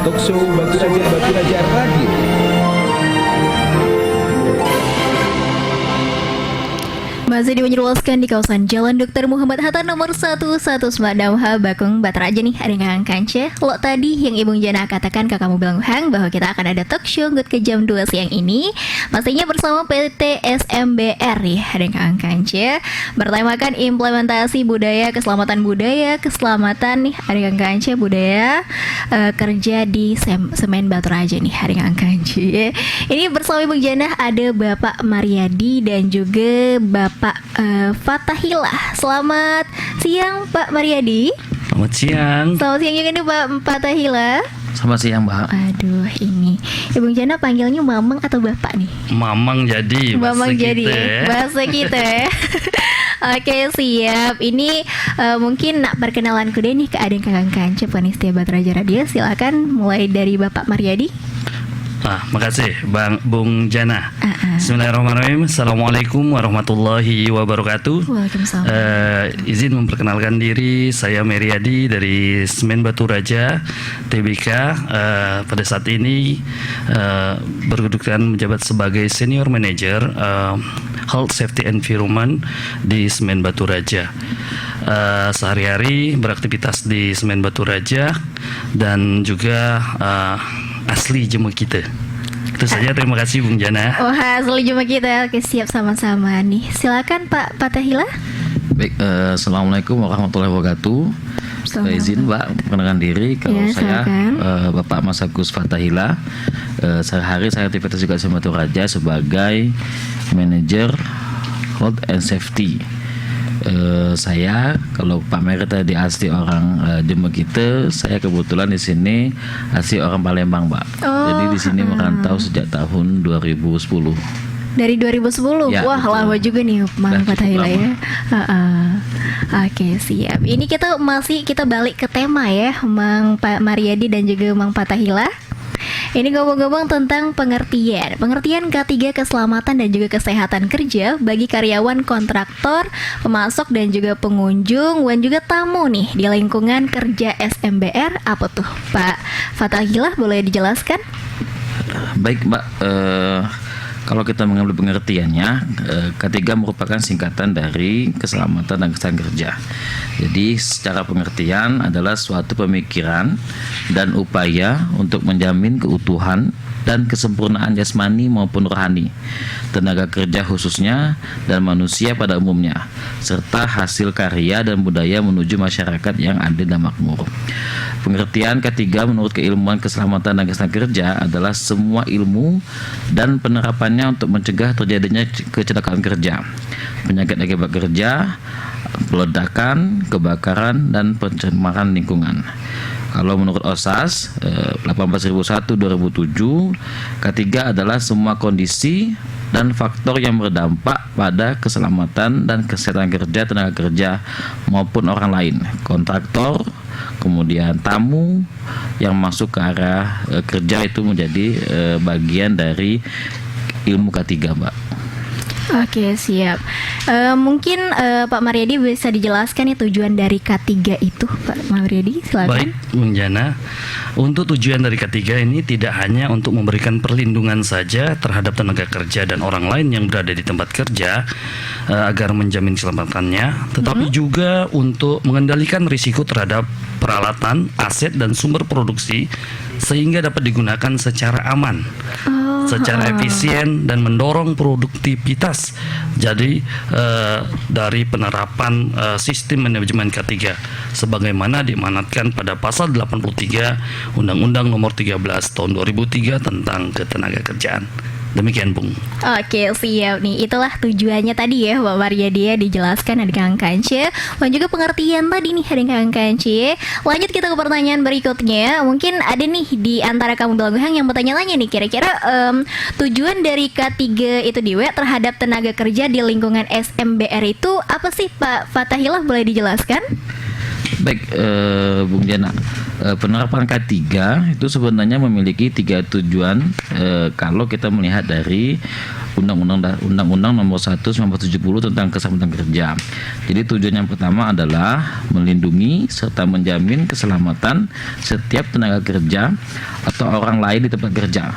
Talkshow Batu Raja Radio. Masih dimenjeruaskan di kawasan Jalan Dr. Muhammad Hatta nomor 11 Semadam Bakung Bataraja nih ada yang kanca. Lo tadi yang Ibu Jana katakan ke kamu bilang hang bahwa kita akan ada talk show ngut ke jam 2 siang ini. Pastinya bersama PT SMBR ya ada yang kanca. Bertemakan implementasi budaya, keselamatan nih ada yang kanca budaya kerja di Semen Bataraja nih ada yang kanca. Ini bersama Ibu Jana ada Bapak Mariadi dan juga Bapak Fatahillah. Selamat siang Pak Mariadi. Selamat siang. Selamat siang juga nih Pak Fatahillah. Selamat siang Mbak. Aduh ini Ibu Jana panggilnya Mamang atau Bapak nih? Mamang jadi. Mamang jadi bahasa kita ya. Oke siap. Ini mungkin nak perkenalanku deh nih ke adeng kakang kanca Panitia Bataraja Radio. Silakan mulai dari Bapak Mariadi. Makasih Bung Jana. Bismillahirrahmanirrahim. Assalamualaikum warahmatullahi wabarakatuh. Waalaikumsalam. Izin memperkenalkan diri, saya Meriadi dari Semen Batu Raja TBK. Pada saat ini berkedudukan menjabat sebagai Senior Manager Health Safety Environment di Semen Batu Raja. Sehari-hari beraktivitas di Semen Batu Raja dan juga asli jemaah kita. Itu saja, terima kasih Bung Jana. Wah, asli jemaah kita. Oke, siap sama-sama nih. Silakan Pak Fatahillah. Baik, assalamualaikum warahmatullahi wabarakatuh. Izin Mbak perkenalkan diri kalau saya Bapak Mas Agus Fatahillah. Sehari-hari saya aktivitas juga di Batu Raja sebagai manajer Health and Safety. Saya kalau Pak Meri tadi asli orang Jember kita, saya kebetulan di sini asli orang Palembang, Mbak. Jadi di sini merantau sejak tahun 2010. Dari 2010, ya, wah betul. lama juga nih Mang Fatahillah ya. Oke siap. Ini kita balik ke tema ya, Mang Pak Mariadi dan juga Mang Fatahillah. Ini ngomong-ngomong tentang pengertian K3 keselamatan dan juga kesehatan kerja bagi karyawan kontraktor, pemasok dan juga pengunjung dan juga tamu nih di lingkungan kerja SMBR. Apa tuh Pak Fatahillah, boleh dijelaskan? Baik Mbak, kalau kita mengambil pengertiannya, K3 merupakan singkatan dari keselamatan dan kesehatan kerja. Jadi secara pengertian adalah suatu pemikiran dan upaya untuk menjamin keutuhan dan kesempurnaan jasmani maupun rohani, tenaga kerja khususnya dan manusia pada umumnya, serta hasil karya dan budaya menuju masyarakat yang adil dan makmur. Pengertian ketiga menurut keilmuan keselamatan dan kesehatan kerja adalah semua ilmu dan penerapannya untuk mencegah terjadinya kecelakaan kerja, penyakit akibat kerja, peledakan, kebakaran, dan pencemaran lingkungan. Kalau menurut OSAS 18.001/2007, K3 adalah semua kondisi dan faktor yang berdampak pada keselamatan dan kesehatan kerja tenaga kerja maupun orang lain, kontraktor, kemudian tamu yang masuk ke arah kerja itu menjadi bagian dari ilmu K3, Mbak. Oke siap. Mungkin Pak Mariadi bisa dijelaskan ya tujuan dari K3 itu, Pak Mariadi, silakan. Baik, Bung Jana. Untuk tujuan dari K3 ini tidak hanya untuk memberikan perlindungan saja terhadap tenaga kerja dan orang lain yang berada di tempat kerja agar menjamin keselamatannya, tetapi juga untuk mengendalikan risiko terhadap peralatan, aset dan sumber produksi sehingga dapat digunakan secara aman, secara efisien dan mendorong produktivitas. Jadi dari penerapan sistem manajemen K3 sebagaimana diamanatkan pada pasal 83 Undang-Undang Nomor 13 Tahun 2003 tentang Ketenagakerjaan. Demikian Bung. Oke siap nih, itulah tujuannya tadi ya Pak Mariadi ya, dijelaskan ada Kang Kance dan juga pengertian tadi nih ada Kang Kance. Lanjut kita ke pertanyaan berikutnya. Mungkin ada nih di antara kamu Belangguhang yang bertanya-tanya nih, kira-kira tujuan dari K3 itu terhadap tenaga kerja di lingkungan SMBR itu apa sih Pak Fatahillah, boleh dijelaskan? Baik, Bung Jana, penerapan K3 itu sebenarnya memiliki 3 tujuan kalau kita melihat dari Undang-Undang Nomor 1 1970 tentang Keselamatan Kerja. Jadi tujuan yang pertama adalah melindungi serta menjamin keselamatan setiap tenaga kerja atau orang lain di tempat kerja.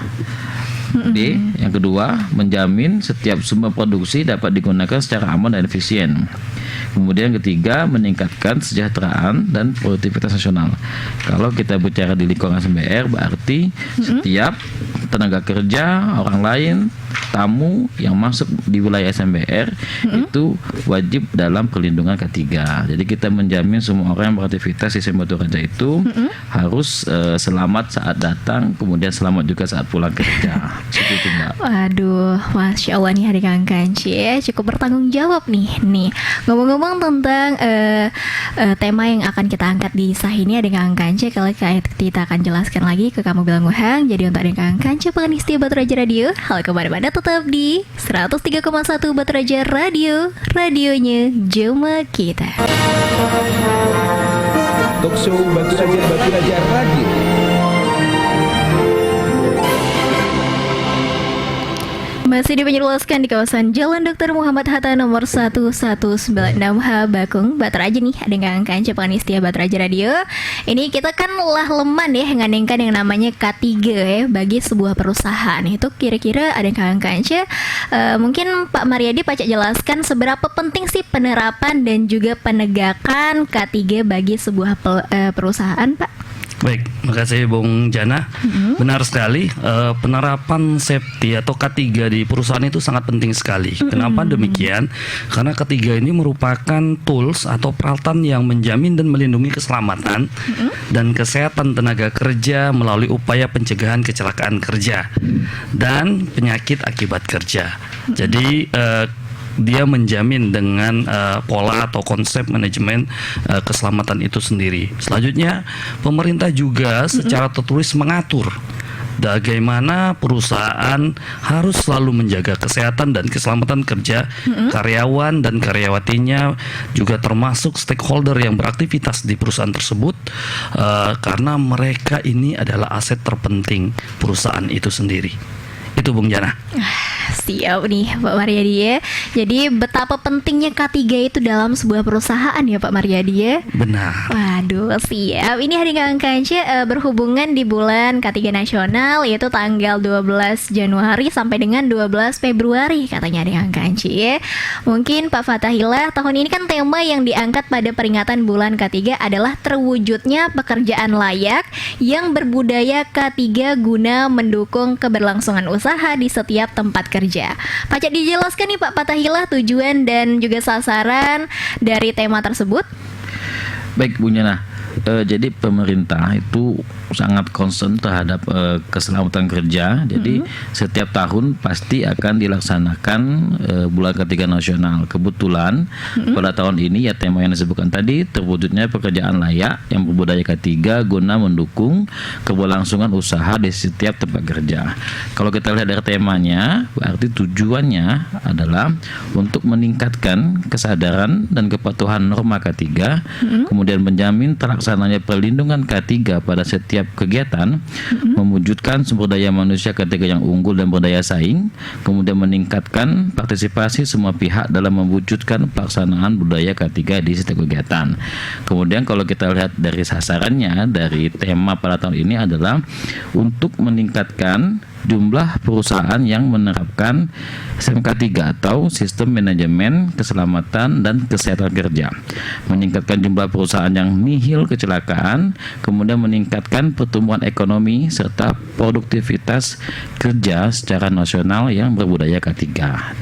D. Yang kedua, menjamin setiap sumber produksi dapat digunakan secara aman dan efisien. Kemudian ketiga, meningkatkan kesejahteraan dan produktivitas nasional. Kalau kita bicara di lingkungan SMBR, berarti setiap tenaga kerja, orang lain, tamu yang masuk di wilayah SMBR itu wajib dalam perlindungan K3. Jadi kita menjamin semua orang yang beraktivitas di Batu Raja itu harus selamat saat datang, kemudian selamat juga saat pulang kerja. Seperti itu, Mbak. Waduh, Masya Allah nih hari Kang Kanci ya, cukup bertanggung jawab nih. Ngomong-ngomong tentang tema yang akan kita angkat di sah ini ada Kang Kanci, kalau kita akan jelaskan lagi ke kamu bilang Wuhang. Jadi untuk ada Kang Kanci pengen setia Batu Raja Radio, hal kemana-mana tetap di 103,1 Batu Raja Radio, radionya Jema kita. Talkshow Batu Raja Radio. Masih dipenjelaskan di kawasan Jalan Dr. Muhammad Hatta nomor 1196H Bakung Batu Raja nih, ada Kang Kanci Panistia Batu Raja Radio. Ini kita kan lah leman ya nganengkan yang namanya K3 ya bagi sebuah perusahaan. Itu kira-kira ada Kang Kanci, mungkin Pak Mariadi Pacak jelaskan seberapa penting sih penerapan dan juga penegakan K3 bagi sebuah perusahaan, Pak? Baik, makasih Bung Jana. Benar sekali, penerapan safety atau K3 di perusahaan itu sangat penting sekali. Kenapa demikian? Karena K3 ini merupakan tools atau peralatan yang menjamin dan melindungi keselamatan dan kesehatan tenaga kerja melalui upaya pencegahan kecelakaan kerja dan penyakit akibat kerja. Jadi dia menjamin dengan pola atau konsep manajemen keselamatan itu sendiri. Selanjutnya, pemerintah juga secara tertulis mengatur bagaimana perusahaan harus selalu menjaga kesehatan dan keselamatan kerja karyawan dan karyawatinya, juga termasuk stakeholder yang beraktivitas di perusahaan tersebut, karena mereka ini adalah aset terpenting perusahaan itu sendiri. Itu Bung Jana. Siap nih Pak Mariadi ya. Jadi betapa pentingnya K3 itu dalam sebuah perusahaan ya Pak Mariadi ya. Benar. Waduh, siap. Ini hari Kang Kanci berhubungan di bulan K3 nasional, yaitu tanggal 12 Januari sampai dengan 12 Februari katanya hari Kang Kanci ya. Mungkin Pak Fatahillah, tahun ini kan tema yang diangkat pada peringatan bulan K3 adalah terwujudnya pekerjaan layak yang berbudaya K3 guna mendukung keberlangsungan usaha di setiap tempat kerja. Pacak dijelaskan nih Pak Fatahillah tujuan dan juga sasaran dari tema tersebut. Baik Bu Jana, jadi pemerintah itu sangat concern terhadap keselamatan kerja. Jadi setiap tahun pasti akan dilaksanakan bulan K3 nasional. Kebetulan pada tahun ini ya tema yang disebutkan tadi, terwujudnya pekerjaan layak yang berbudaya K3 guna mendukung keberlangsungan usaha di setiap tempat kerja. Kalau kita lihat dari temanya, berarti tujuannya adalah untuk meningkatkan kesadaran dan kepatuhan norma K3, kemudian menjamin terlaksananya perlindungan K3 pada setiap kegiatan, mewujudkan sumber daya manusia K3 yang unggul dan berdaya saing, kemudian meningkatkan partisipasi semua pihak dalam mewujudkan pelaksanaan budaya K3 di setiap kegiatan. Kemudian kalau kita lihat dari sasarannya, dari tema pada tahun ini adalah untuk meningkatkan jumlah perusahaan yang menerapkan SMK3 atau Sistem Manajemen Keselamatan dan Kesehatan Kerja, meningkatkan jumlah perusahaan yang nihil kecelakaan, kemudian meningkatkan pertumbuhan ekonomi serta produktivitas kerja secara nasional yang berbudaya K3.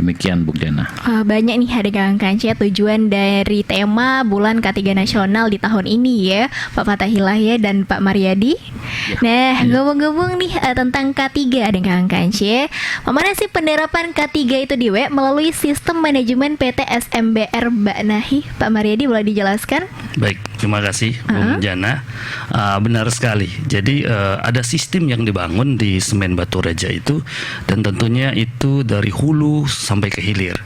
Demikian Bung Jana. Banyak nih ada Kang Kanci tujuan dari tema bulan K3 nasional di tahun ini ya Pak Fatahillah ya dan Pak Mariadi. Nah, ngomong-ngomong nih tentang K3 ada Kang Kanci. Mana sih penerapan K3 itu di web melalui sistem manajemen PT SMBR Mbak Nahi? Pak Mariadi boleh dijelaskan? Baik, Terima kasih Bung Jana. Benar sekali. Jadi ada sistem yang dibangun di Semen Batu Raja itu, dan tentunya itu dari hulu sampai ke hilir.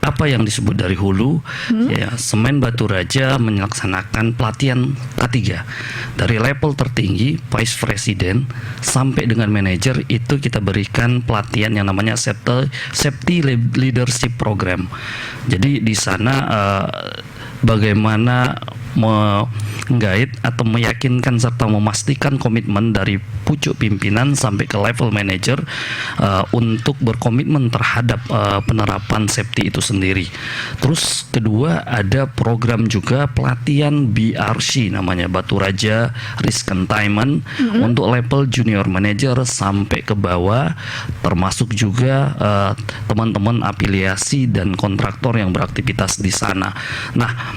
Apa yang disebut dari hulu? Ya, Semen Batu Raja melaksanakan pelatihan K3 dari level tertinggi Vice President sampai dengan manajer. Itu kita berikan pelatihan yang namanya Safety Leadership Program. Jadi di sana bagaimana menggait atau meyakinkan serta memastikan komitmen dari pucuk pimpinan sampai ke level manager untuk berkomitmen terhadap penerapan safety itu sendiri. Terus kedua, ada program juga pelatihan BRC namanya, Batu Raja Risk Containment, untuk level junior manager sampai ke bawah, termasuk juga teman-teman afiliasi dan kontraktor yang beraktivitas di sana. Nah,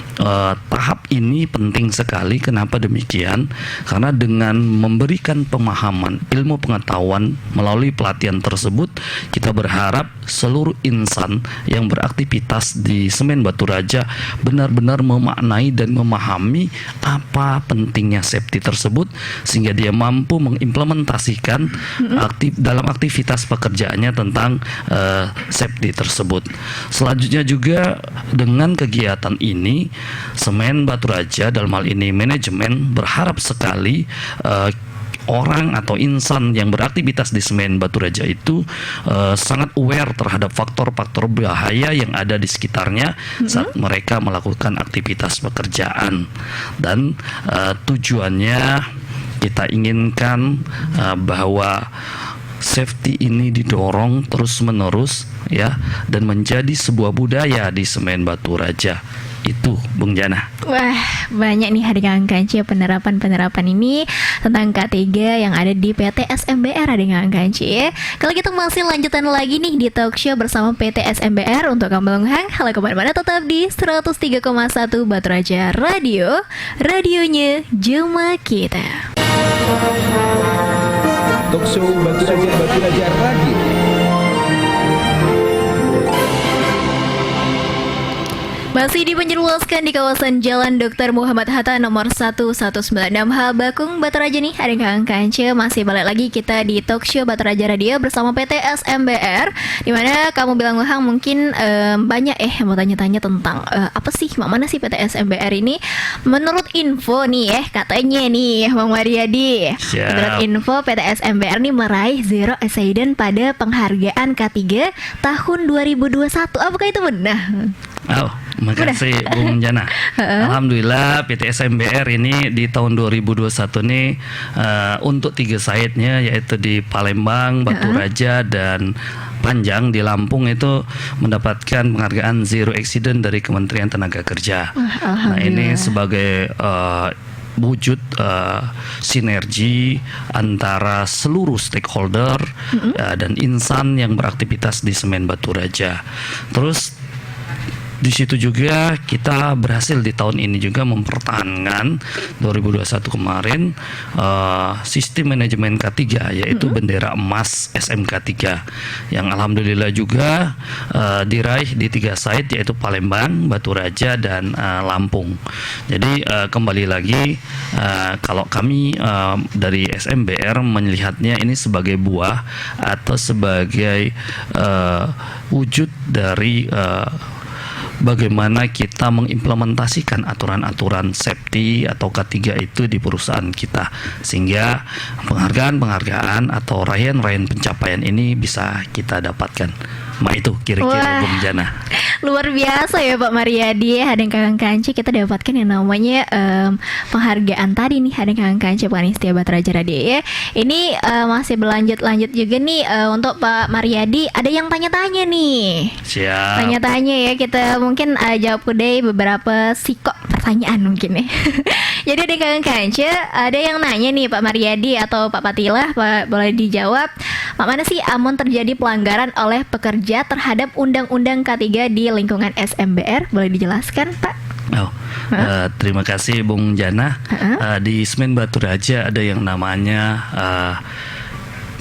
tahap ini penting sekali. Kenapa demikian? Karena dengan memberikan pemahaman, ilmu pengetahuan melalui pelatihan tersebut, kita berharap seluruh insan yang beraktivitas di Semen Batu Raja benar-benar memaknai dan memahami apa pentingnya safety tersebut, sehingga dia mampu mengimplementasikan dalam aktivitas pekerjaannya tentang safety tersebut. Selanjutnya juga dengan kegiatan ini, Semen Batu Raja dalam hal ini manajemen berharap sekali orang atau insan yang beraktivitas di Semen Batu Raja itu sangat aware terhadap faktor-faktor bahaya yang ada di sekitarnya saat mereka melakukan aktivitas pekerjaan. Dan tujuannya kita inginkan bahwa safety ini didorong terus-menerus, ya, dan menjadi sebuah budaya di Semen Batu Raja. Itu Bung Jana. Wah, banyak nih Adik Kanci penerapan ini tentang K3 yang ada di PT SMBR Adik Kanci. Kalau kita masih lanjutan lagi nih di talk show bersama PT SMBR untuk kamu Belum Hang. Halo, kemana-mana tetap di 103,1 Batu Raja Radio, radionya Jema kita. Talk show Batu Raja Radio. Masih dipenjeruaskan di kawasan Jalan Dr. Muhammad Hatta nomor 1196H Bakung, Batu Raja nih. Ada Kang Kance, masih balik lagi kita di talk show Batu Raja Radio bersama PT SMBR. Dimana kamu bilang Hang mungkin banyak yang mau tanya-tanya tentang apa sih, mana sih PT SMBR ini? Menurut info nih katanya nih Bang Mariadi. Menurut info PT SMBR nih meraih Zero Accident pada penghargaan K3 tahun 2021. Apakah itu benar? Makasih Bung Jana. Alhamdulillah PT SMBR ini di tahun 2021 nih untuk 3 site-nya, yaitu di Palembang, Batu Raja, dan Panjang di Lampung, itu mendapatkan penghargaan Zero Accident dari Kementerian Tenaga Kerja. Nah, ini sebagai wujud sinergi antara seluruh stakeholder dan insan yang beraktivitas di Semen Batu Raja. Terus di situ juga kita berhasil di tahun ini juga mempertahankan 2021 kemarin sistem manajemen K3, yaitu bendera emas SMK 3 yang alhamdulillah juga diraih di 3 site, yaitu Palembang, Batu Raja, dan Lampung. Jadi kembali lagi kalau kami dari SMBR melihatnya ini sebagai buah atau sebagai wujud dari bagaimana kita mengimplementasikan aturan-aturan safety atau K3 itu di perusahaan kita, sehingga penghargaan-penghargaan atau raihan-raihan pencapaian ini bisa kita dapatkan. Itu kira-kira Bung Jana. Luar biasa ya Pak Mariadi. Ada Kang Kanci, kita dapatkan yang namanya penghargaan tadi nih. Ada Kang Kanci Panitia Batu Raja Radio ya. Ini masih berlanjut juga nih untuk Pak Mariadi. Ada yang tanya-tanya nih. Siap. Tanya-tanya ya, kita mungkin jawab deh beberapa sikok pertanyaan mungkin ya. Jadi ada Kang Kanci, ada yang nanya nih Pak Mariadi atau Pak Patilah, Pak, boleh dijawab. Pak, mana sih amun terjadi pelanggaran oleh pekerja terhadap Undang-Undang K3 di lingkungan SMBR? Boleh dijelaskan, Pak? Terima kasih Bung Jana. Di Semen Batu Raja ada yang namanya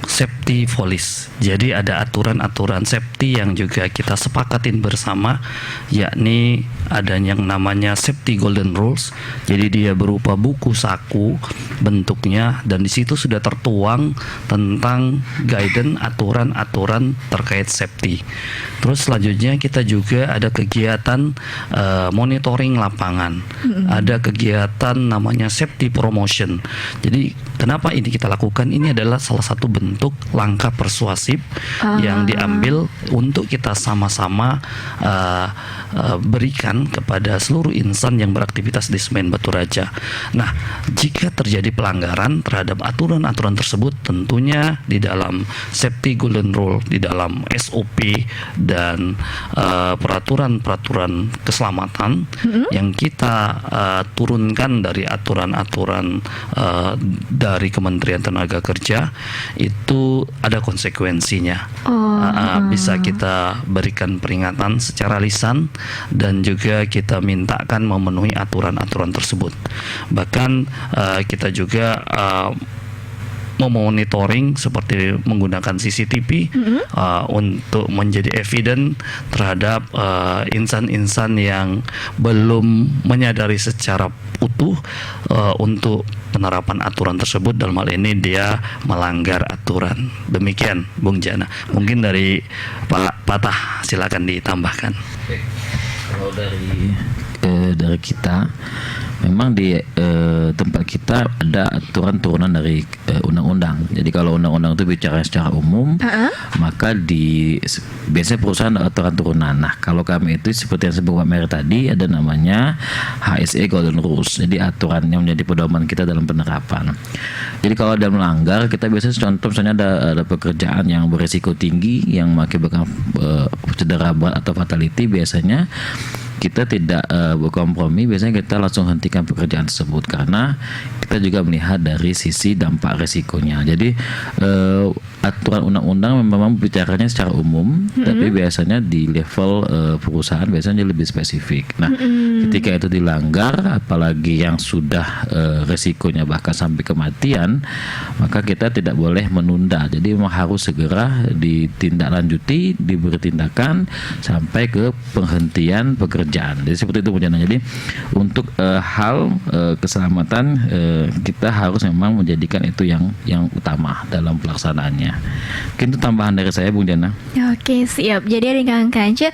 safety safety policy. Jadi ada aturan-aturan safety yang juga kita sepakatin bersama, yakni ada yang namanya safety golden rules. Jadi dia berupa buku saku bentuknya, dan di situ sudah tertuang tentang guidance aturan-aturan terkait safety. Terus selanjutnya kita juga ada kegiatan monitoring lapangan. Ada kegiatan namanya safety promotion. Jadi kenapa ini kita lakukan? Ini adalah salah satu bentuk langkah persuasif yang diambil untuk kita sama-sama berikan kepada seluruh insan yang beraktivitas di Semen Batu Raja. Nah, jika terjadi pelanggaran terhadap aturan-aturan tersebut, tentunya di dalam safety golden rule, di dalam SOP dan peraturan-peraturan keselamatan yang kita turunkan dari aturan-aturan dari Kementerian Tenaga Kerja, itu ada konsekuensinya. Bisa kita berikan peringatan secara lisan, dan juga kita mintakan memenuhi aturan-aturan tersebut. Bahkan kita juga memonitoring seperti menggunakan CCTV untuk menjadi evidence terhadap insan-insan yang belum menyadari secara utuh untuk penerapan aturan tersebut. Dalam hal ini dia melanggar aturan. Demikian Bung Jana. Mungkin dari Pak Patah silakan ditambahkan. Kalau dari kita, memang di tempat kita ada aturan turunan dari undang-undang. Jadi kalau undang-undang itu bicara secara umum, maka biasanya perusahaan ada aturan turunan. Nah, kalau kami itu seperti yang sebut Pak Mary tadi, ada namanya HSE Golden Rules. Jadi aturan yang menjadi pedoman kita dalam penerapan. Jadi kalau ada melanggar, kita biasanya contoh misalnya ada pekerjaan yang berisiko tinggi, yang mengakibatkan cedera berat atau fatality, biasanya kita tidak berkompromi, biasanya kita langsung hentikan pekerjaan tersebut, karena kita juga melihat dari sisi dampak resikonya. Jadi aturan undang-undang memang bicaranya secara umum, tapi biasanya di level perusahaan biasanya lebih spesifik. Nah, ketika itu dilanggar, apalagi yang sudah resikonya bahkan sampai kematian, maka kita tidak boleh menunda. Jadi memang harus segera ditindaklanjuti, diberi tindakan sampai ke penghentian pekerjaan. Jadi seperti itu Bujana. Jadi untuk hal keselamatan kita harus memang menjadikan itu yang utama dalam pelaksanaannya. Mungkin itu tambahan dari saya Bung Jana. Oke, siap. Jadi ada Kang Kanca,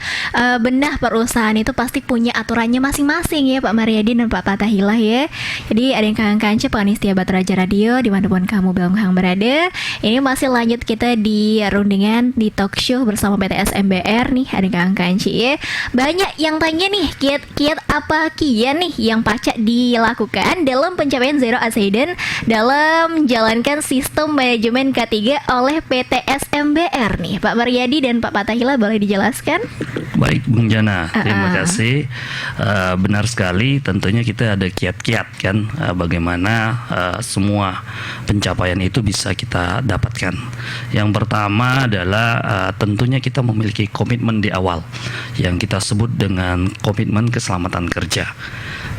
benar perusahaan itu pasti punya aturannya masing-masing ya Pak Mariadi dan Pak Patahillah ya. Jadi ada Kang Kanca, Panitia Batu Raja Radio, dimanapun kamu Bang Hang berada. Ini masih lanjut kita di rundingan di talk show bersama PTS MBR nih. Ada Kang Kanca ya. Banyak yang tanya nih, kiat apa kian nih yang pacak dilakukan dalam pencapaian zero accident dalam menjalankan sistem manajemen K3 oleh PTS MBR nih. Pak Mariadi dan Pak Patahillah boleh dijelaskan? Baik Bung Jana, terima kasih. Benar sekali, tentunya kita ada kiat-kiat kan, bagaimana semua pencapaian itu bisa kita dapatkan. Yang pertama adalah tentunya kita memiliki komitmen di awal yang kita sebut dengan komitmen keselamatan kerja.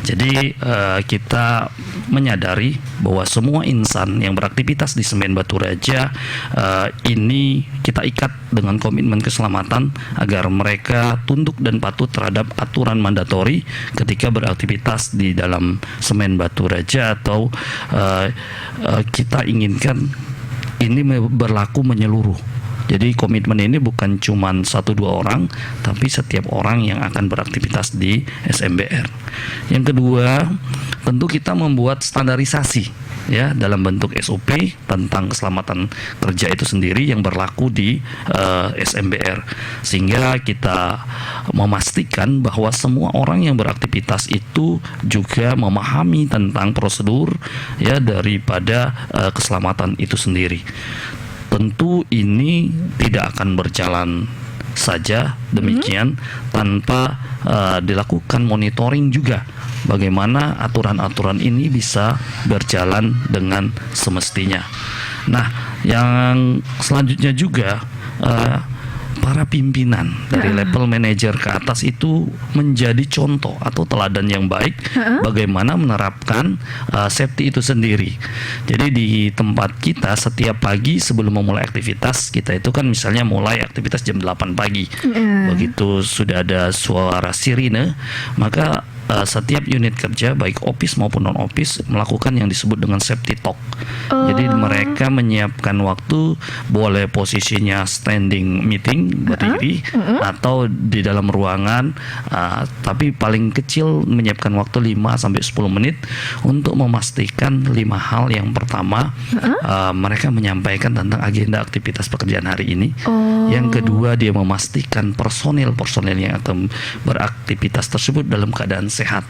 Jadi kita menyadari bahwa semua insan yang beraktivitas di Semen Batu Raja ini kita ikat dengan komitmen keselamatan agar mereka tunduk dan patuh terhadap aturan mandatori ketika beraktivitas di dalam Semen Batu Raja, atau kita inginkan ini berlaku menyeluruh. Jadi komitmen ini bukan cuma 1-2 orang, tapi setiap orang yang akan beraktivitas di SMBR. Yang kedua, tentu kita membuat standarisasi ya dalam bentuk SOP tentang keselamatan kerja itu sendiri yang berlaku di SMBR, sehingga kita memastikan bahwa semua orang yang beraktivitas itu juga memahami tentang prosedur ya daripada keselamatan itu sendiri. Tentu ini tidak akan berjalan saja demikian tanpa dilakukan monitoring juga bagaimana aturan-aturan ini bisa berjalan dengan semestinya. Nah, yang selanjutnya juga para pimpinan dari level manajer ke atas itu menjadi contoh atau teladan yang baik bagaimana menerapkan safety itu sendiri. Jadi di tempat kita setiap pagi sebelum memulai aktivitas kita itu kan misalnya mulai aktivitas jam 8 pagi. Begitu sudah ada suara sirine, maka setiap unit kerja baik office maupun non office melakukan yang disebut dengan safety talk. Jadi mereka menyiapkan waktu, boleh posisinya standing meeting berdiri atau di dalam ruangan, tapi paling kecil menyiapkan waktu 5 sampai 10 menit untuk memastikan 5 hal. Yang pertama, mereka menyampaikan tentang agenda aktivitas pekerjaan hari ini. Yang kedua, dia memastikan personil yang akan beraktivitas tersebut dalam keadaan sehat,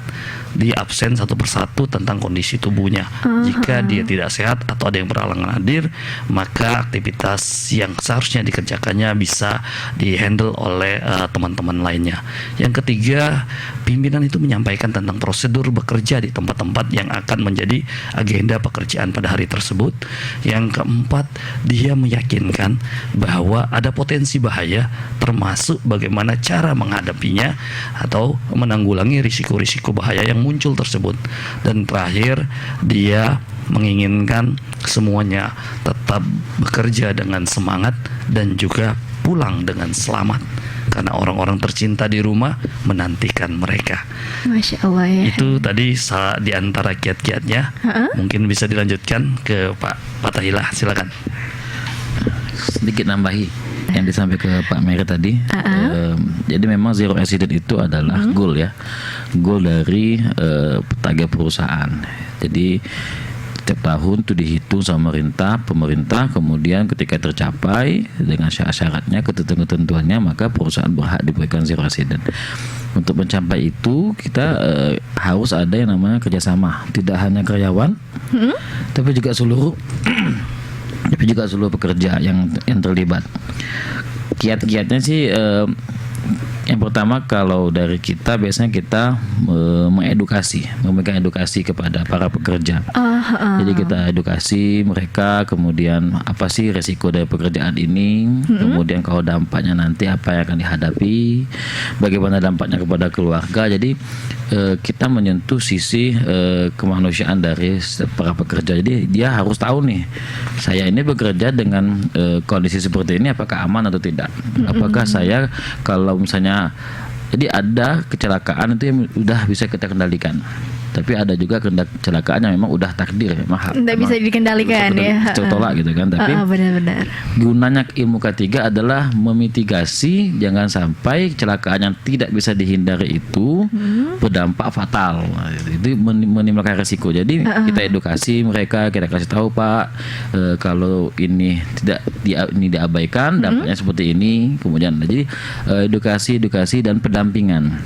di absen satu persatu tentang kondisi tubuhnya. Jika dia tidak sehat atau ada yang berhalangan hadir, maka aktivitas yang seharusnya dikerjakannya bisa dihandle oleh teman-teman lainnya. Yang ketiga, pimpinan itu menyampaikan tentang prosedur bekerja di tempat-tempat yang akan menjadi agenda pekerjaan pada hari tersebut. Yang keempat, dia meyakinkan bahwa ada potensi bahaya, termasuk bagaimana cara menghadapinya atau menanggulangi risiko-risiko bahaya yang muncul tersebut. Dan terakhir, dia menginginkan semuanya tetap bekerja dengan semangat dan juga pulang dengan selamat, karena orang-orang tercinta di rumah menantikan mereka. Masya Allah ya. Itu tadi di antara kiat-kiatnya. Mungkin bisa dilanjutkan ke Pak Fatahillah, silakan. Sedikit nambahi yang disampaikan ke Pak Mary tadi. Jadi memang zero accident itu adalah goal ya, goal dari target perusahaan. Jadi setiap tahun itu dihitung sama pemerintah, kemudian ketika tercapai dengan syarat-syaratnya, ketentuan-ketentuannya, maka perusahaan berhak diberikan zero accident. Untuk mencapai itu kita harus ada yang namanya kerjasama, tidak hanya karyawan, tapi juga seluruh pekerja yang terlibat. Kiat-kiatnya sih yang pertama, kalau dari kita biasanya kita memberikan edukasi kepada para pekerja. Jadi kita edukasi mereka, kemudian apa sih resiko dari pekerjaan ini, kemudian kalau dampaknya nanti apa yang akan dihadapi, bagaimana dampaknya kepada keluarga. Jadi kita menyentuh sisi kemanusiaan dari para pekerja. Jadi dia harus tahu nih, saya ini bekerja dengan kondisi seperti ini, apakah aman atau tidak? Apakah saya kalau misalnya jadi ada kecelakaan itu yang udah bisa kita kendalikan, tapi ada juga kecelakaan yang memang udah takdir, memang tidak bisa dikendalikan ya. Tolak gitu kan. Tapi benar-benar gunanya ilmu K3 adalah memitigasi, jangan sampai kecelakaan yang tidak bisa dihindari itu berdampak fatal. Itu menimbulkan resiko. Jadi kita edukasi mereka, kita kasih tahu, Pak, kalau ini tidak diabaikan, dampaknya seperti ini. Kemudian jadi edukasi dan pendampingan.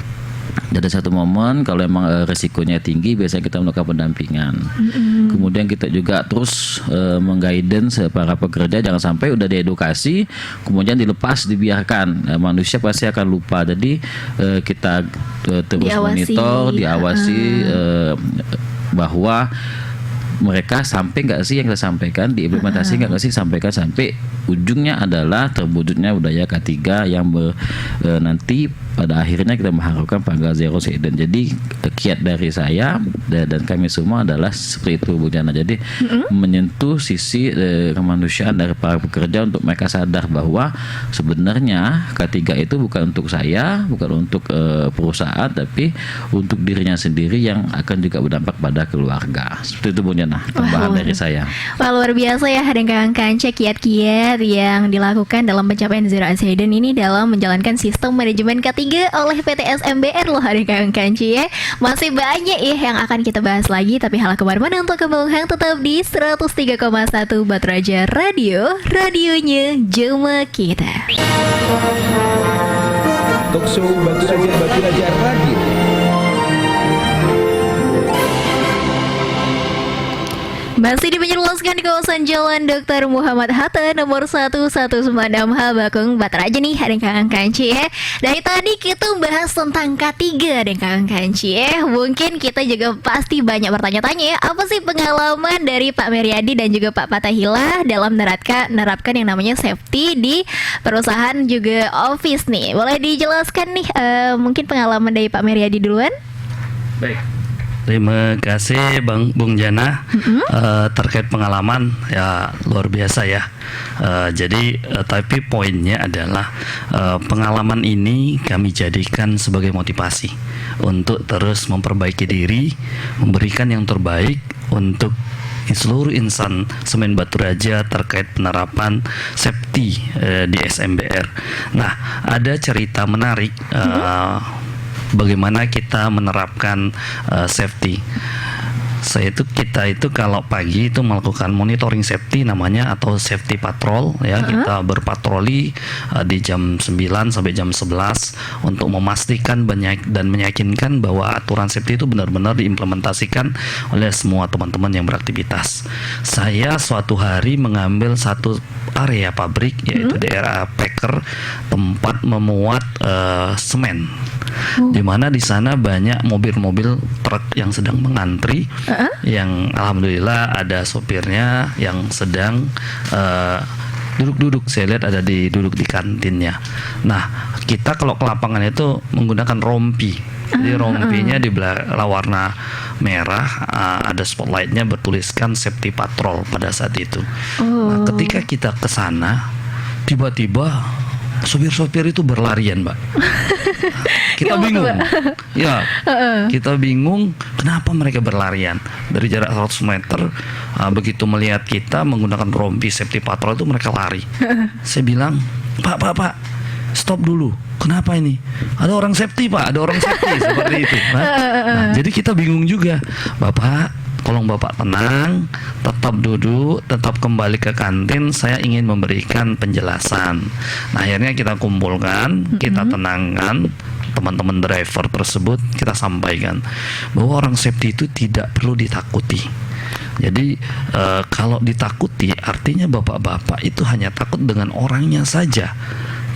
Ada satu momen kalau memang resikonya tinggi, biasanya kita melakukan pendampingan. Kemudian kita juga terus mengguidance para pekerja, jangan sampai udah diedukasi kemudian dilepas, dibiarkan. Manusia pasti akan lupa. Jadi kita terus monitor, diawasi bahwa mereka sampai nggak sih yang kita sampaikan, diimplementasi nggak sih, sampaikan sampai ujungnya adalah terwujudnya budaya K3 yang nanti pada akhirnya kita mengharapkan panggal zero accident. Jadi kiat dari saya dan kami semua adalah seperti itu, Bu Jana. Jadi menyentuh sisi kemanusiaan dari para pekerja untuk mereka sadar bahwa sebenarnya K3 itu bukan untuk saya, bukan untuk perusahaan, tapi untuk dirinya sendiri yang akan juga berdampak pada keluarga. Seperti itu, Bu Jana, tambahan dari saya. Wah, luar biasa ya dengan Kanca kiat-kiat yang dilakukan dalam pencapaian zero accident ini dalam menjalankan sistem manajemen K3 oleh PT SMBR loh Kang Kanci ya. Masih banyak ya yang akan kita bahas lagi, tapi hal kemana-mana untuk kembang tetap di 103,1 Batu Raja Radio, radionya Jema kita. Talkshow Batu Raja Radio. Masih dimenjelaskan di kawasan Jalan Dr. Muhammad Hatta nomor 119 Bakung Bataraja nih ada Kang Kanci ya. Dari tadi kita bahas tentang K3 ada Kang Kanci ya. Mungkin kita juga pasti banyak bertanya-tanya ya, apa sih pengalaman dari Pak Meriadi dan juga Pak Fatahillah dalam menerapkan yang namanya safety di perusahaan juga office nih. Boleh dijelaskan nih mungkin pengalaman dari Pak Meriadi duluan? Baik. Terima kasih Bung Jana. Terkait pengalaman ya luar biasa ya. Jadi tapi poinnya adalah pengalaman ini kami jadikan sebagai motivasi untuk terus memperbaiki diri, memberikan yang terbaik untuk seluruh insan Semen Batu Raja terkait penerapan safety di SMBR. Nah, ada cerita menarik bagaimana kita menerapkan safety. Kita itu kalau pagi itu melakukan monitoring safety namanya atau safety patrol ya. Kita berpatroli di jam 9 sampai jam 11 untuk memastikan dan meyakinkan bahwa aturan safety itu benar-benar diimplementasikan oleh semua teman-teman yang beraktivitas. Saya suatu hari mengambil satu area pabrik yaitu daerah Packer, tempat memuat semen. Di mana di sana banyak mobil-mobil truk yang sedang mengantri, yang alhamdulillah ada sopirnya yang sedang duduk-duduk. Saya lihat ada duduk di kantinnya. Nah, kita kalau ke lapangan itu menggunakan rompi. Jadi rompinya di warna merah, ada spotlightnya bertuliskan safety patrol pada saat itu. Nah, ketika kita ke sana, tiba-tiba sopir-sopir itu berlarian, Mbak. Kita bingung. Ya, kita bingung kenapa mereka berlarian. Dari jarak 100 meter, begitu melihat kita menggunakan rompi safety patrol itu mereka lari. Saya bilang, Pak, stop dulu. Kenapa ini? Ada orang safety, Pak. Ada orang safety seperti itu. Nah, jadi kita bingung juga. Bapak, tolong Bapak tenang, tetap duduk, tetap kembali ke kantin. Saya ingin memberikan penjelasan. Nah, akhirnya kita kumpulkan, kita tenangkan teman-teman driver tersebut, kita sampaikan bahwa orang safety itu tidak perlu ditakuti. Jadi kalau ditakuti artinya bapak-bapak itu hanya takut dengan orangnya saja,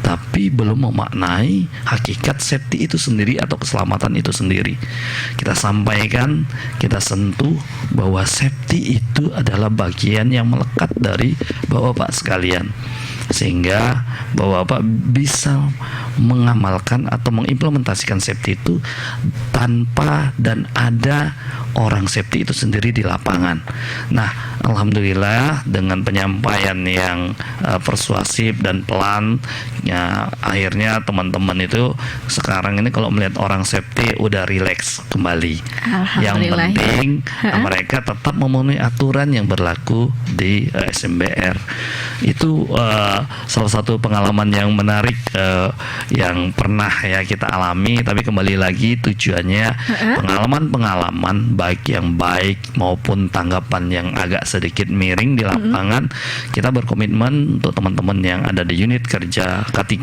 tapi belum memaknai hakikat safety itu sendiri atau keselamatan itu sendiri. Kita sampaikan, kita sentuh bahwa safety itu adalah bagian yang melekat dari bapak-bapak sekalian, sehingga bapak-bapak bisa mengamalkan atau mengimplementasikan safety itu tanpa dan ada orang safety itu sendiri di lapangan. Nah, alhamdulillah dengan penyampaian yang persuasif dan pelan, ya akhirnya teman-teman itu sekarang ini kalau melihat orang safety udah rileks kembali. Yang penting mereka tetap memenuhi aturan yang berlaku di SMBR. Itu salah satu pengalaman yang menarik yang pernah ya kita alami. Tapi kembali lagi tujuannya pengalaman-pengalaman baik yang baik maupun tanggapan yang agak sedikit miring di lapangan, kita berkomitmen untuk teman-teman yang ada di unit kerja K3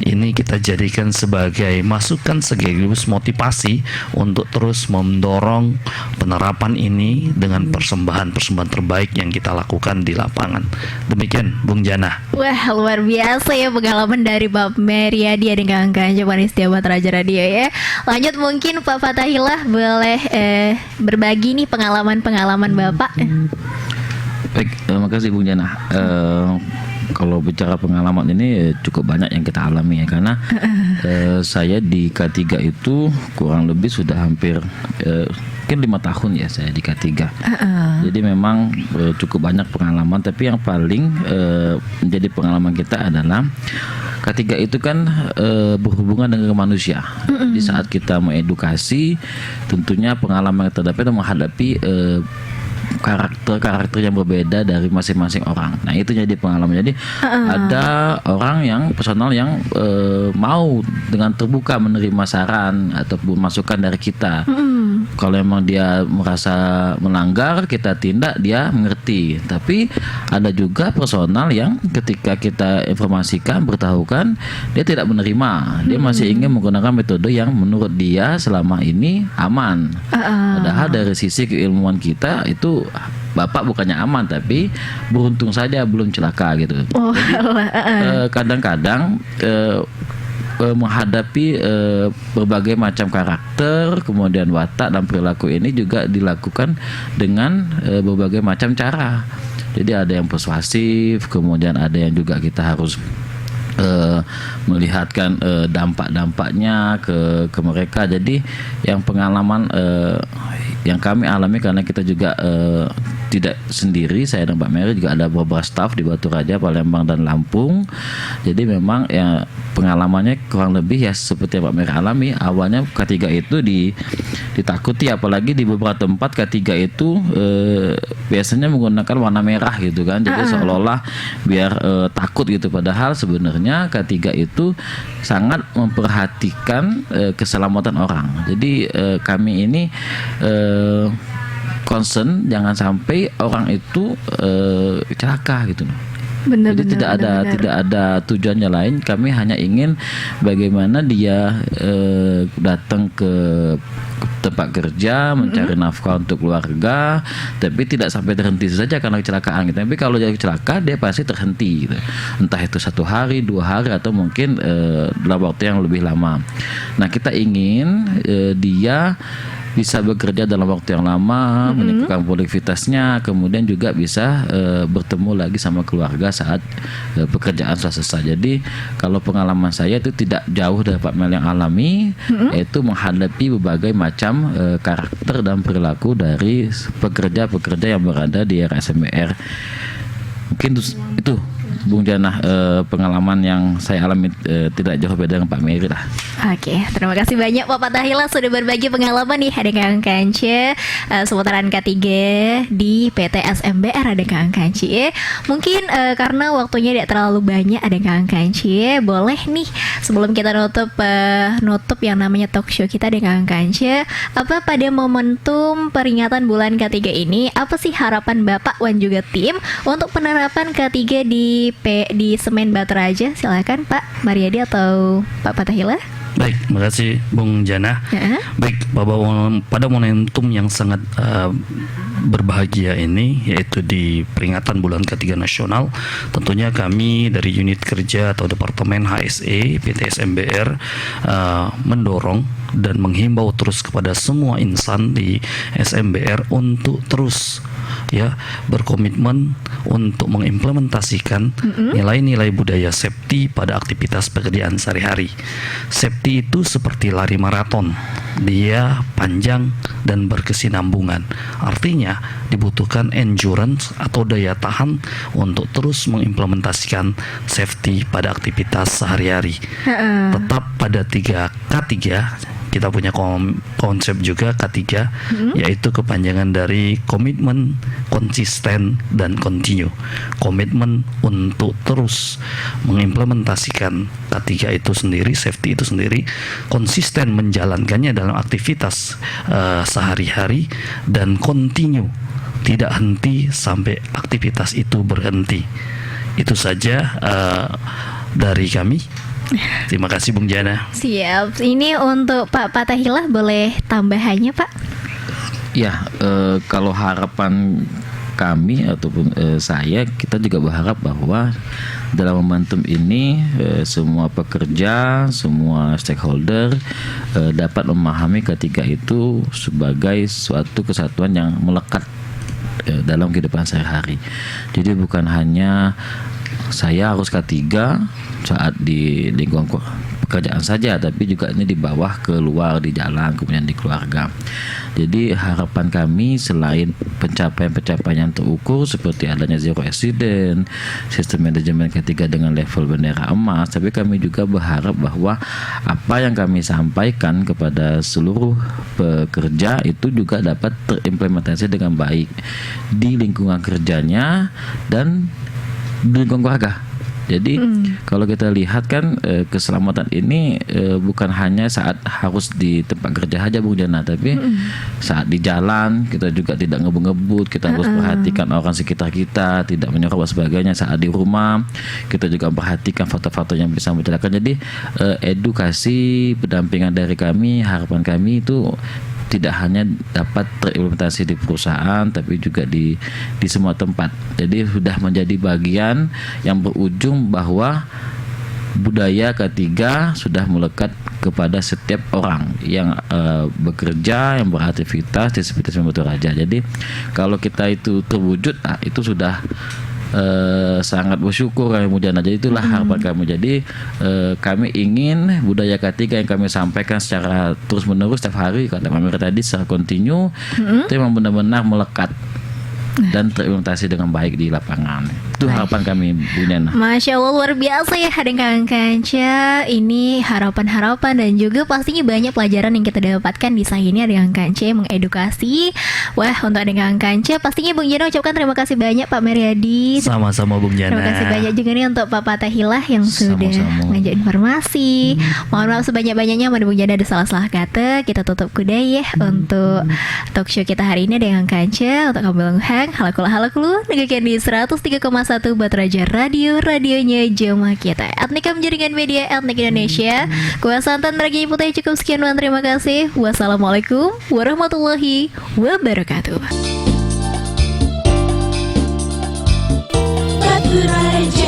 ini kita jadikan sebagai masukan sekaligus motivasi untuk terus mendorong penerapan ini dengan persembahan-persembahan terbaik yang kita lakukan di lapangan. Demikian Bung Jana. Wah, luar biasa ya pengalaman dari Pak Meriadi dengan Kang Panitia Bataraja Radio ya. Lanjut mungkin Pak Fatahillah boleh berbagi nih pengalaman-pengalaman Bapak. Baik, terima kasih Bung Jana. Kalau bicara pengalaman ini cukup banyak yang kita alami ya, karena saya di K3 itu kurang lebih sudah hampir mungkin 5 tahun ya saya di K3. Jadi memang cukup banyak pengalaman, tapi yang paling menjadi pengalaman kita adalah K3 itu kan berhubungan dengan manusia. Di saat kita mengedukasi, tentunya pengalaman yang terdapat menghadapi karakter yang berbeda dari masing-masing orang. Nah, itu jadi pengalaman. Jadi ada orang yang personal yang mau dengan terbuka menerima saran ataupun masukan dari kita. Kalau memang dia merasa melanggar, kita tindak, dia mengerti. Tapi ada juga personal yang ketika kita informasikan, beritahukan, dia tidak menerima. Dia masih ingin menggunakan metode yang menurut dia selama ini aman. Padahal dari sisi keilmuan kita itu Bapak bukannya aman, tapi beruntung saja belum celaka gitu. Jadi kadang-kadang menghadapi berbagai macam karakter, kemudian watak dan perilaku ini juga dilakukan dengan berbagai macam cara. Jadi ada yang persuasif, kemudian ada yang juga kita harus melihatkan dampak-dampaknya ke mereka. Jadi yang pengalaman yang kami alami, karena kita juga tidak sendiri, saya dan Mbak Mary juga ada beberapa staf di Batu Raja, Palembang dan Lampung. Jadi memang ya pengalamannya kurang lebih ya seperti yang Mbak Mary alami. Awalnya K3 itu ditakuti, apalagi di beberapa tempat K3 itu biasanya menggunakan warna merah gitu kan. Jadi seolah-olah biar takut gitu, padahal sebenarnya K3 itu sangat memperhatikan keselamatan orang. Jadi kami ini concern jangan sampai orang itu celaka gitu. Jadi tidak ada tujuannya lain. Kami hanya ingin bagaimana dia datang ke tempat kerja mencari nafkah untuk keluarga, tapi tidak sampai terhenti saja karena kecelakaan gitu. Tapi kalau dia celaka, dia pasti terhenti gitu. Entah itu 1 hari, 2 hari, atau mungkin dalam waktu yang lebih lama. Nah, kita ingin dia bisa bekerja dalam waktu yang lama, meningkatkan produktivitasnya, kemudian juga bisa bertemu lagi sama keluarga saat pekerjaan sudah selesai. Jadi kalau pengalaman saya itu tidak jauh dari Pak Mel yang alami, yaitu menghadapi berbagai macam karakter dan perilaku dari pekerja-pekerja yang berada di RSMBR. Mungkin itu Bung Janah, pengalaman yang saya alami tidak jauh beda dengan Pak Mary lah. Oke, terima kasih banyak Pak Fathahillah sudah berbagi pengalaman nih dengan Kance seputaran K3 di PT SMBR ada Kang Kance. Mungkin karena waktunya tidak terlalu banyak ada Kang Kance, boleh nih sebelum kita nutup yang namanya talk show kita dengan Kang Kance, apa pada momentum peringatan bulan K3 ini, apa sih harapan Bapak dan juga tim untuk penerapan K3 di Semen Batu Raja? Silakan Pak Mariadi atau Pak Fathahillah. Baik, terima kasih Bung Jana. Baik, pada momentum yang sangat berbahagia ini, yaitu di peringatan bulan K3 nasional, tentunya kami dari unit kerja atau Departemen HSE PT SMBR mendorong dan menghimbau terus kepada semua insan di SMBR untuk terus berkomitmen untuk mengimplementasikan nilai-nilai budaya safety pada aktivitas pekerjaan sehari-hari. Safety itu seperti lari maraton, dia panjang dan berkesinambungan. Artinya dibutuhkan endurance atau daya tahan untuk terus mengimplementasikan safety pada aktivitas sehari-hari. Tetap pada 3K3. Kita punya konsep juga K3, yaitu kepanjangan dari komitmen, konsisten, dan continue. Komitmen untuk terus mengimplementasikan K3 itu sendiri, safety itu sendiri, konsisten menjalankannya dalam aktivitas sehari-hari, dan continue, tidak henti sampai aktivitas itu berhenti. Itu saja dari kami. Terima kasih Bung Jana. Siap. Ini untuk Pak Fathahillah, boleh tambahannya Pak? Ya, kalau harapan kami ataupun saya, kita juga berharap bahwa dalam momentum ini semua pekerja, semua stakeholder dapat memahami K3 itu sebagai suatu kesatuan yang melekat dalam kehidupan sehari-hari. Jadi bukan hanya saya harus K3 saat di lingkungan pekerjaan saja, tapi juga ini di bawah, keluar, di jalan, kemudian di keluarga. Jadi harapan kami selain pencapaian-pencapaian yang terukur seperti adanya zero accident, sistem manajemen K3 dengan level bendera emas, tapi kami juga berharap bahwa apa yang kami sampaikan kepada seluruh pekerja itu juga dapat terimplementasi dengan baik di lingkungan kerjanya dan di lingkungan keluarga. Jadi kalau kita lihat kan keselamatan ini bukan hanya saat harus di tempat kerja saja Bung Jana, tapi saat di jalan kita juga tidak ngebut-ngebut, kita harus perhatikan orang sekitar kita, tidak menyerobot sebagainya. Saat di rumah kita juga perhatikan faktor-faktor yang bisa mencelakan. Jadi edukasi pendampingan dari kami, harapan kami itu tidak hanya dapat terimplementasi di perusahaan, tapi juga di semua tempat. Jadi sudah menjadi bagian yang berujung bahwa budaya ketiga sudah melekat kepada setiap orang yang bekerja, yang beraktivitas di sekitar Batu Raja. Jadi kalau kita itu terwujud, itu sudah sangat bersyukur kami Mujana. Jadi itulah harapan kami. Jadi kami ingin budaya ketiga yang kami sampaikan secara terus menerus setiap hari, kata Pak Mir tadi, secara kontinu itu memang benar-benar melekat dan terimplementasi dengan baik di lapangan. Itu harapan kami Bu Nena. Masya Allah, luar biasa ya Adeng Kang Kanca. Ini harapan-harapan dan juga pastinya banyak pelajaran yang kita dapatkan di sah ini Adeng Kang Kanca mengedukasi. Wah, untuk Adeng Kang Kanca pastinya Bung Jana ucapkan terima kasih banyak Pak Meriadi. Sama-sama Bung Jana. Terima kasih banyak juga nih untuk Pak Patahilah yang sudah ngajak informasi. Mohon maaf sebanyak-banyaknya sama Bung Jana ada salah-salah kata. Kita tutup kuda ya untuk talk show kita hari ini Adeng Kang Kanca. Untuk kamu Bang Hang, halakulu dengarkan di 103,1 Batu Raja Radio, radionya Jemaah kita. Etnika Jaringan Media Etnik Indonesia. Kuasa Santan Ragi Putih cukup sekian dan terima kasih. Wassalamualaikum warahmatullahi wabarakatuh. Batu Raja.